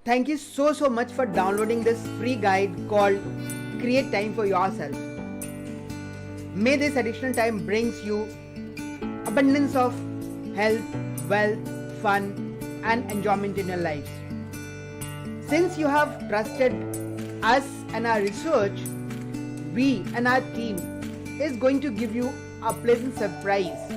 Thank you so much for downloading this free guide called Create Time for Yourself. May this additional time brings you abundance of health, wealth, fun and enjoyment in your lives. Since you have trusted us and our research, we and our team is going to give you a pleasant surprise.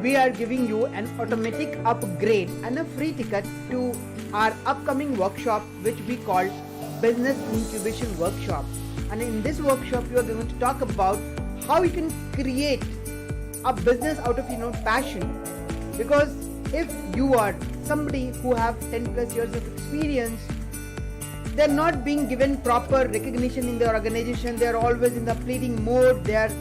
We are giving you an automatic upgrade and a free ticket to our upcoming workshop, which we call Business Incubation Workshop. And in this workshop, we are going to talk about how you can create a business out of your own passion. Because if you are somebody who have 10 plus years of experience, they're not being given proper recognition in their organization, they're always in the pleading mode, they're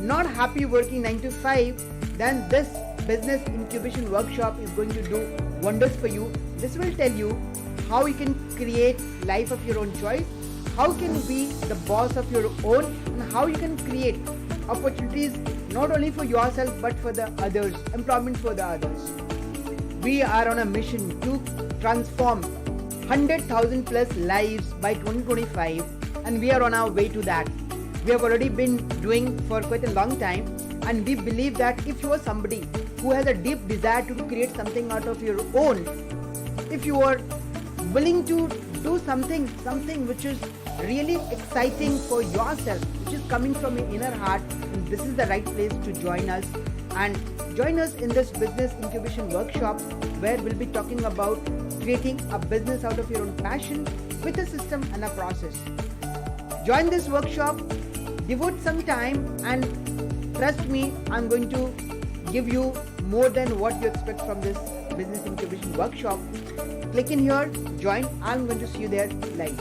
not happy working 9 to 5, then this business incubation workshop is going to do wonders for you. This will tell you how you can create life of your own choice, how you can be the boss of your own, and how you can create opportunities not only for yourself but for the others, employment for the others. We are on a mission to transform 100,000 plus lives by 2025, and we are on our way to that. We have already been doing for quite a long time, and we believe that if you are somebody who has a deep desire to create something out of your own, if you are willing to do something which is really exciting for yourself, which is coming from your inner heart, this is the right place to join us. And join us in this business incubation workshop, where we'll be talking about creating a business out of your own passion with a system and a process. Join this workshop, devote some time, and trust me, I'm going to give you more than what you expect from this business incubation workshop. Click in here, join. I'm going to see you there live.